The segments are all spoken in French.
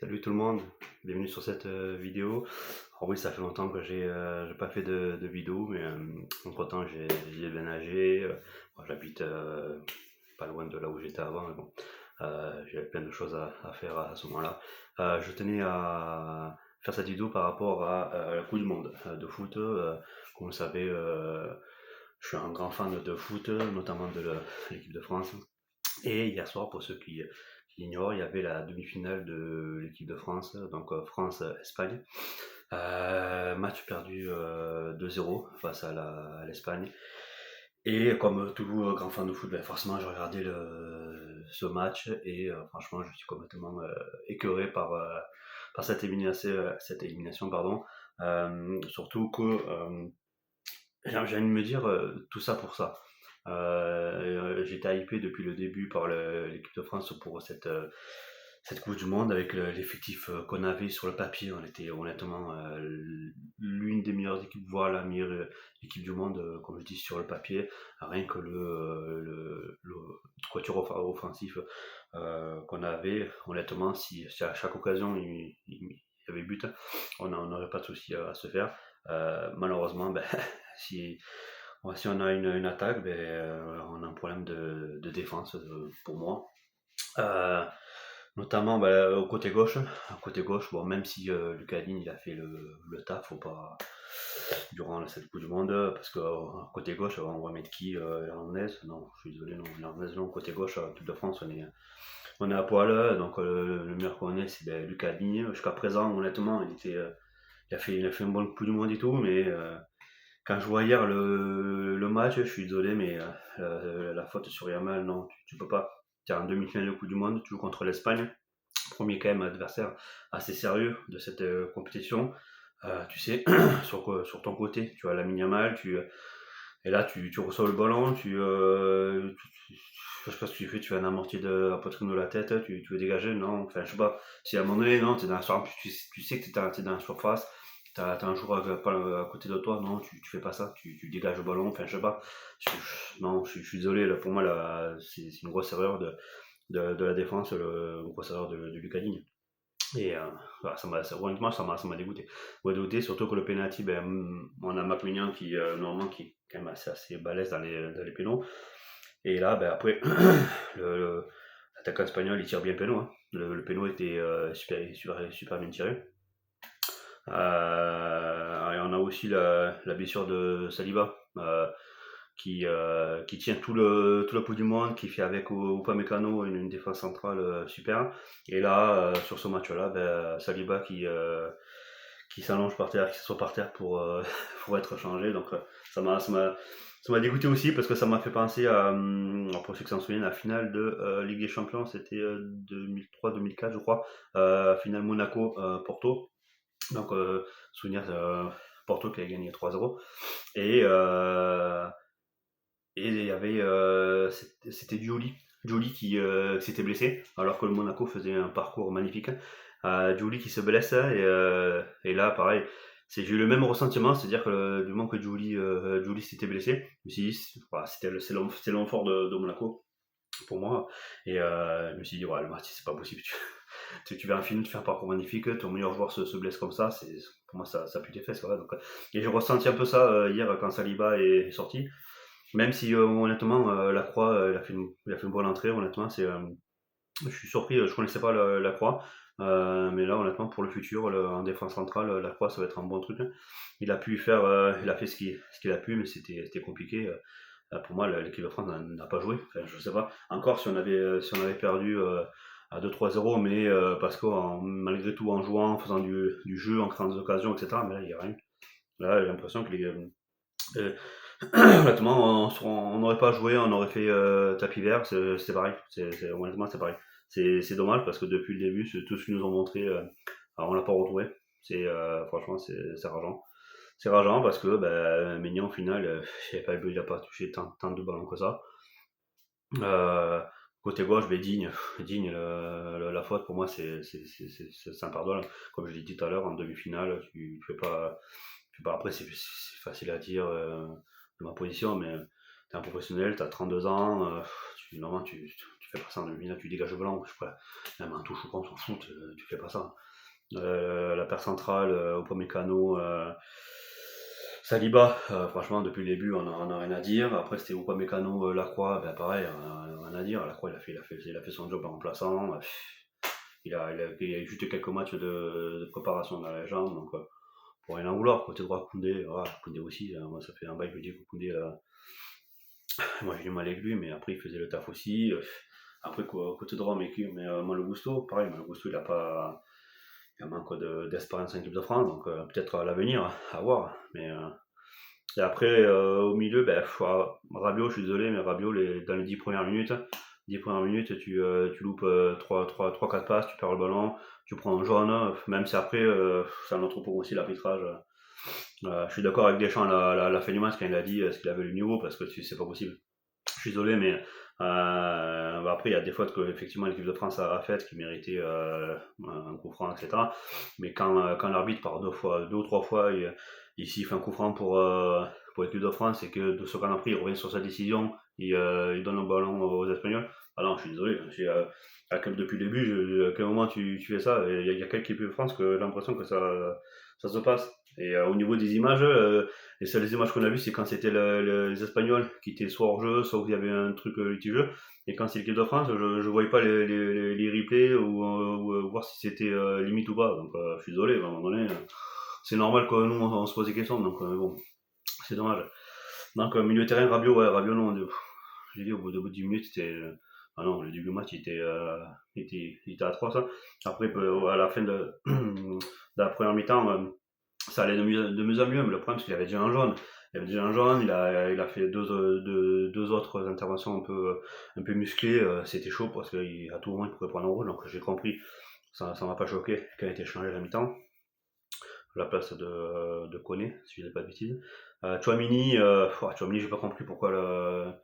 Salut tout le monde, bienvenue sur cette vidéo. Alors oui, ça fait longtemps que j'ai pas fait de vidéo, mais entre-temps j'ai déménagé. Moi, j'habite pas loin de là où j'étais avant, mais bon, j'avais plein de choses à faire à ce moment-là. Je tenais à faire cette vidéo par rapport à la Coupe du Monde de foot. Comme vous le savez, je suis un grand fan de foot, notamment de l'équipe de France. Et hier soir, pour ceux qui l'ignorent, il y avait la demi-finale de l'équipe de France, donc France-Espagne. Match perdu 2-0 face à l'Espagne. Et comme tout grand fan de foot, ben forcément j'ai regardé ce match et franchement je suis complètement écœuré par cette élimination pardon. Surtout que j'ai envie de me dire tout ça pour ça. J'étais hypé depuis le début par l'équipe de France pour cette Coupe du Monde avec l'effectif qu'on avait sur le papier. On était honnêtement l'une des meilleures équipes, voire la meilleure équipe du monde, comme je dis, sur le papier. Rien que le quatuor offensif qu'on avait, honnêtement, si à chaque occasion il y avait but, on n'aurait pas de souci à se faire. Malheureusement, ben, si, si on a une attaque, ben, on a un problème de défense pour moi. Euh, Notamment au côté gauche, bon, même si Lucas Digne il a fait le taf, faut pas durant cette Coupe du Monde, parce que côté gauche, on va mettre qui Hernandez? Non, je suis désolé, non, Hernandez, non, côté gauche, toute de France, on est à poil, donc le meilleur qu'on ait, c'est ben, Lucas Digne. Jusqu'à présent, honnêtement, il a fait un bon Coupe du Monde et tout, mais quand je vois hier le match, je suis désolé, mais la faute sur Yamal, non, tu peux pas. Tu es en demi-finale de Coupe du Monde, tu joues contre l'Espagne, premier quand même adversaire assez sérieux de cette compétition. Tu sais, sur ton côté, tu as la Yamal, et là tu reçois le ballon, je sais pas ce que tu fais, tu fais un amorti de la poitrine de la tête, tu veux dégager, non, enfin je sais pas, si à un moment donné, non, t'es dans la surface, tu sais que t'es dans la surface, t'as un joueur à côté de toi, non, tu fais pas ça, tu dégages le ballon, enfin je sais pas, non, je suis désolé, là, pour moi là, c'est une grosse erreur de la défense, une grosse erreur de Lucas Digne. Et voilà, honnêtement, ça m'a dégoûté. Ouais, dégoûté, surtout que le penalty, ben, on a Macmillan qui, normalement, qui est quand même assez balèze dans les pénaux. Et là, ben, après, l'attaquant espagnol, il tire bien le péno. Hein. Le péno était super bien tiré. Et on a aussi la blessure de Saliba, qui tient tout le pouls du monde, qui fait avec Upamecano une défense centrale super. Et là, sur ce match-là, ben, Saliba qui s'allonge par terre, qui s'assoit par terre pour être changé. Donc ça m'a dégoûté aussi parce que ça m'a fait penser pour ceux qui s'en souviennent, la finale de Ligue des Champions, c'était 2003-2004 je crois, finale Monaco-Porto. Donc souvenir Porto qui a gagné 3-0. Et, euh, et il y avait, c'était Jolie qui s'était blessé, alors que le Monaco faisait un parcours magnifique. Jolie qui se blesse, et là, pareil, j'ai eu le même ressentiment, c'est-à-dire que du moment que Jolie s'était blessé, je me suis dit, voilà, c'est l'homme fort de Monaco pour moi. Et je me suis dit, ouais, le match, c'est pas possible. Tu vas un film, tu fais un parcours magnifique, ton meilleur joueur se blesse comme ça, pour moi, ça pue tes fesses. Voilà, donc, et j'ai ressenti un peu ça hier quand Saliba est sorti. Même si honnêtement Lacroix il a fait une bonne entrée honnêtement je suis surpris, je connaissais pas Lacroix, mais là honnêtement pour le futur en défense centrale Lacroix ça va être un bon truc. Hein. Il a fait ce qu'il a pu mais c'était compliqué. Pour moi l'équipe de France n'a pas joué, enfin, je sais pas encore si on avait perdu à 2-3-0 mais parce que malgré tout en jouant, en faisant du jeu, en créant des occasions etc. Mais là il y a rien. Là j'ai l'impression que euh, honnêtement, on n'aurait pas joué, on aurait fait tapis vert, c'est pareil. Honnêtement, c'est pareil. C'est dommage parce que depuis le début, tout ce qu'ils nous ont montré, alors on l'a pas retrouvé. Franchement, c'est rageant. C'est rageant parce que Maignan, au final, il a pas touché tant de ballons que ça. Euh, Côté gauche, Digne la faute pour moi, c'est impardonnable. Comme je l'ai dit tout à l'heure, en demi-finale, tu fais pas après, c'est facile à dire de ma position, mais t'es un professionnel, t'as 32 ans, normalement fais pas ça en demi-finale, tu dégages le ballon, je sais pas, même en touche ou pas, on s'en fout, tu fais pas ça. La paire centrale, Upamecano, Saliba, franchement, depuis le début, on a rien à dire. Après, c'était Upamecano, Lacroix, ben pareil, on a rien à dire. Lacroix, il a fait son job en remplaçant. Il a eu juste quelques matchs de préparation dans la jambe, donc pour rien en vouloir. Côté droit, Koundé, Koundé aussi, moi ça fait un bail que je dis que Koundé, moi j'ai du mal avec lui, mais après il faisait le taf aussi. Après, côté droit, mais Malo Gusto, pareil, Malo Gusto, il manque d'expérience en équipe de France, donc peut-être à l'avenir, à voir. Et après, au milieu, Rabiot, je suis désolé, mais Rabiot, dans les 10 premières minutes, tu loupes 3-4 passes, tu perds le ballon, tu prends un jaune, même si après, c'est un autre point aussi l'arbitrage. Je suis d'accord avec Deschamps à la fin du match quand il a dit ce qu'il avait le niveau, parce que c'est pas possible. Je suis désolé, mais après, il y a des fautes que effectivement l'équipe de France a faites qui méritaient un coup franc, etc. Mais quand l'arbitre, par deux ou trois fois, il siffle un coup franc pour l'équipe de France et que de ce qu'on a pris, il revient sur sa décision, il donne le ballon aux Espagnols. Ah non, je suis désolé. Depuis le début, à quel moment tu fais ça? Il y a quelques équipes de France que j'ai l'impression que ça se passe. Et au niveau des images, les seules images qu'on a vues, c'est quand c'était les Espagnols qui étaient soit hors jeu, soit où il y avait un truc litigieux. Et quand c'est l'équipe de France, je voyais pas les replays ou voir si c'était limite ou pas. Donc je suis désolé, à un moment donné, c'est normal que nous on se pose des questions. Donc bon, c'est dommage. Donc milieu de terrain, Rabiot, ouais, Rabiot non. J'ai dit au bout de 10 minutes, ah non, le début du match il était à 3 ça. Après, à la fin de la première mi-temps, ça allait de mieux en mieux, mais le problème c'est qu'il avait déjà un jaune. Il avait déjà un jaune, il a fait deux autres interventions un peu musclées, c'était chaud parce qu'à tout moment il pouvait prendre un rouge, donc j'ai compris, ça m'a pas choqué qu'il ait été changé à la mi-temps, à la place de Koné, si je dis pas de bêtises. Chouamini, j'ai pas compris pourquoi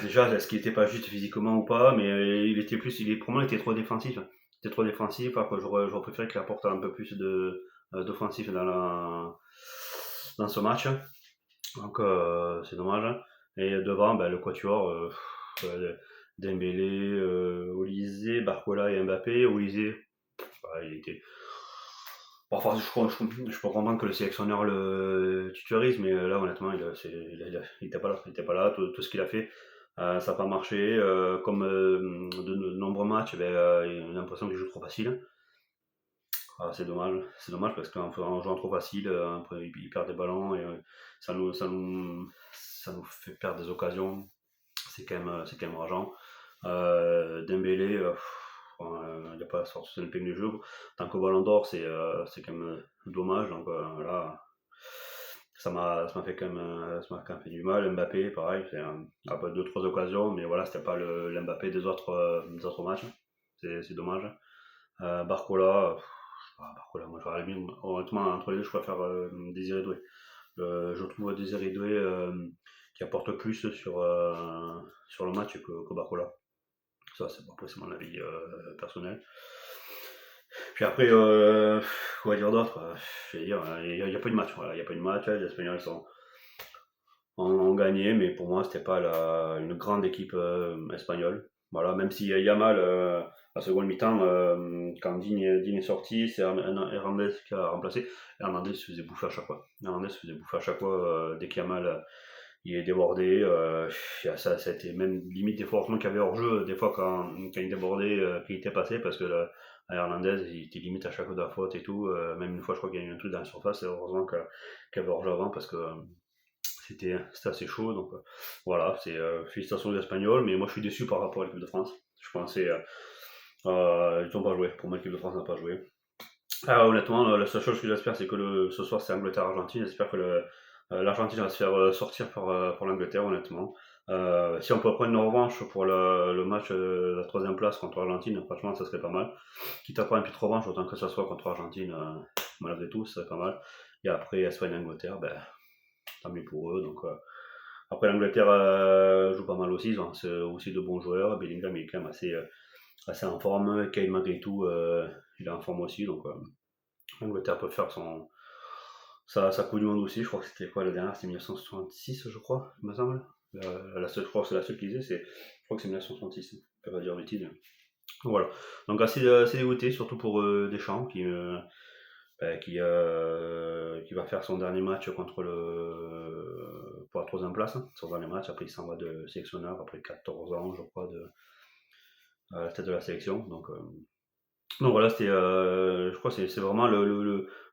déjà, est-ce qu'il était pas juste physiquement ou pas, mais pour moi il était trop défensif. Il était trop défensif, alors que j'aurais préféré qu'il apporte un peu plus d'offensif dans ce match. Donc c'est dommage. Et devant, le quatuor, Dembélé, Olysée, Barcola et Mbappé. Olysée, il était. Bon, enfin, je peux comprendre que le sélectionneur le titularise, mais là honnêtement, il était pas là. Il était pas là. Tout ce qu'il a fait, ça n'a pas marché. Comme de nombreux matchs, il a l'impression qu'il joue trop facile. C'est dommage. C'est dommage parce qu'en jouant trop facile, après, il perd des ballons et ça nous fait perdre des occasions. C'est quand même rageant. Dembélé, il n'a pas sorti son épingle du jeu. Tant que Ballon d'Or, c'est quand même dommage. Donc là, ça m'a fait quand même fait du mal. Mbappé, pareil, c'est pas deux trois occasions, mais voilà, c'était pas le Mbappé des autres matchs. C'est dommage. Barcola, Barcola, moi j'aurais mis honnêtement entre les deux, je préfère Désiré Doué. Je trouve Désiré Doué qui apporte plus sur le match que Barcola. Ça, c'est mon avis personnel. Puis après, quoi dire d'autre? Je vais dire, il n'y a pas eu de match. Voilà, il n'y a pas eu de match. Les Espagnols ont gagné, mais pour moi, c'était pas une grande équipe espagnole. Voilà, même si Yamal, à seconde mi-temps, quand Digne est sorti, c'est Hernandez qui a remplacé. Hernandez se faisait bouffer à chaque fois. Dès qu'Yamal il est débordé. Ça a été même limite des fois heureusement qu'il y avait hors jeu, des fois quand il débordait, qu'il était passé, parce que Hernandez il était limite à chaque fois de la faute et tout. Même une fois, je crois qu'il y a eu un truc dans la surface, et heureusement qu'il y avait hors jeu avant, parce que c'était assez chaud. Donc voilà, c'est félicitations aux Espagnols, mais moi je suis déçu par rapport à l'équipe de France. Je pensais. Ils n'ont pas joué. Pour moi, l'équipe de France n'a pas joué. Honnêtement, la seule chose que j'espère, c'est que ce soir, c'est Angleterre-Argentine. J'espère que l'Argentine va se faire sortir pour l'Angleterre, honnêtement. Si on peut prendre une revanche pour le match de la troisième place contre l'Argentine, franchement, ça serait pas mal. Quitte à prendre une petite revanche, autant que ça soit contre l'Argentine, malgré tout, ça serait pas mal. Et après, Espagne-Angleterre, tant mieux pour eux. Donc, après, l'Angleterre joue pas mal aussi. C'est aussi de bons joueurs. Bellingham est quand même assez en forme. Kane, malgré tout, il est en forme aussi. Donc, l'Angleterre peut faire sa Coupe du Monde aussi. Je crois que c'était quoi la dernière? C'était 1966, je crois, il me semble. Je crois que c'est la seule qu'ils aient, je crois que c'est 1966, je peux pas dire bêtise. Voilà. Donc assez dégoûté, surtout pour Deschamps qui va faire son dernier match pour la troisième place, hein, son dernier match. Après, il s'en va de sélectionneur après 14 ans, je crois, à la tête de la sélection. Donc voilà, je crois que c'est vraiment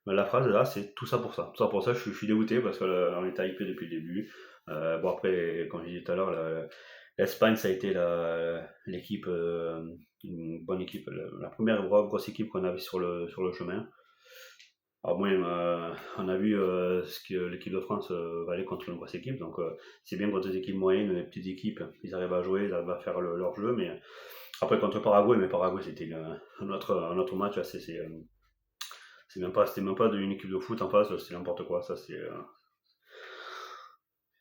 la phrase là, c'est tout ça pour ça. Tout ça pour ça, je suis dégoûté parce qu'on était hypé depuis le début. Bon, après, comme je disais tout à l'heure, l'Espagne, ça a été l'équipe, une bonne équipe, la première grosse équipe qu'on avait sur le chemin. Alors moi, on a vu ce que l'équipe de France valait contre une grosse équipe, donc c'est bien contre des équipes moyennes, des petites équipes, ils arrivent à jouer, ils arrivent à faire leur jeu, mais après contre Paraguay, mais Paraguay c'était un autre match, là, c'était même pas une équipe de foot en face, c'est n'importe quoi, ça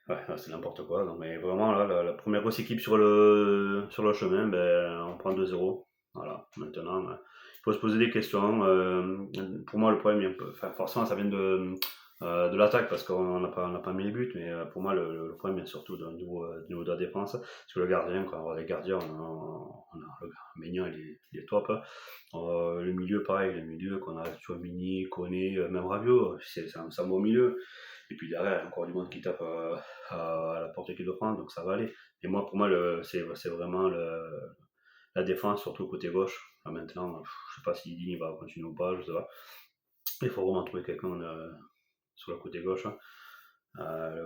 ouais, là, c'est n'importe quoi, donc, mais vraiment là, la première grosse équipe sur le chemin, ben, on prend 2-0, voilà, maintenant, il faut se poser des questions, pour moi le problème, enfin, forcément ça vient de l'attaque parce qu'on n'a pas mis les buts, mais pour moi le problème vient surtout du niveau de la défense, parce que le gardien, quand on voit les gardiens, on a le Maignan, il est top, hein. Le milieu pareil, le milieu qu'on a, Mini, Koné, même Rabiot, c'est un bon milieu, et puis derrière, il y a encore du monde qui tape à la porte équipe de France, donc ça va aller. Et moi, pour moi, c'est vraiment la défense, surtout côté gauche. Là, maintenant, je sais pas si Dini va continuer ou pas, je sais pas. Il faut vraiment trouver quelqu'un sur le côté gauche, hein.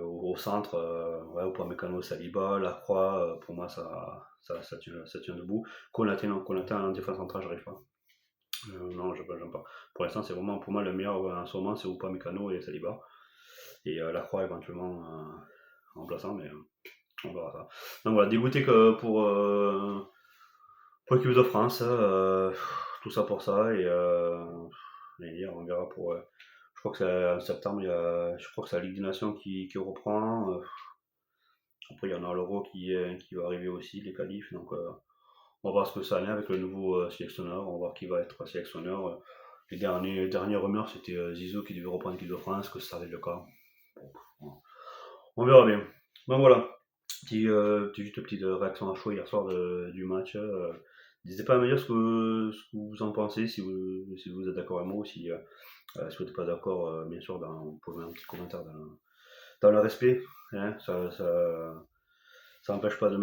Au centre, ouais, Upamecano, Saliba, Lacroix, pour moi, ça tient debout. Konaté, non, Konaté en défense centrale, j'arrive pas. Non, j'aime pas. Pour l'instant, c'est vraiment, pour moi, le meilleur en ce moment, c'est Upamecano et Saliba. Et Lacroix éventuellement remplaçant, mais on verra ça. Donc voilà, dégoûté que pour l'équipe de France, tout ça pour ça, et on verra pour. Je crois que c'est en septembre, je crois que c'est la Ligue des Nations qui reprend. Après, il y en a l'Euro qui va arriver aussi, les qualifs. Donc, on va voir ce que ça en est avec le nouveau sélectionneur. On va voir qui va être sélectionneur. Les dernières rumeurs, c'était Zizou qui devait reprendre l'équipe de France, que ça va être le cas. Bon, on verra bien. Donc voilà, juste une petite réaction à chaud hier soir du match. N'hésitez pas à me dire ce que vous en pensez, si vous êtes d'accord avec moi ou si vous n'êtes pas d'accord, bien sûr, vous pouvez mettre un petit commentaire dans le respect. Hein, ça n'empêche pas de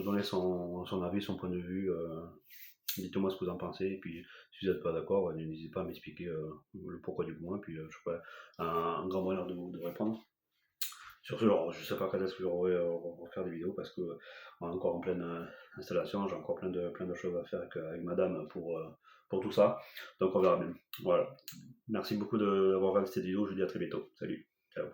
donner son avis, son point de vue. Dites-moi ce que vous en pensez, et puis si vous n'êtes pas d'accord, n'hésitez pas à m'expliquer le pourquoi du comment, et puis je ferai un grand bonheur de répondre. Sur ce, alors, je sais pas quand est-ce que je refaire des vidéos parce que on est encore en pleine installation, j'ai encore plein de choses à faire avec madame pour tout ça. Donc on verra bien. Voilà. Merci beaucoup d'avoir regardé cette vidéo, je vous dis à très bientôt. Salut. Ciao.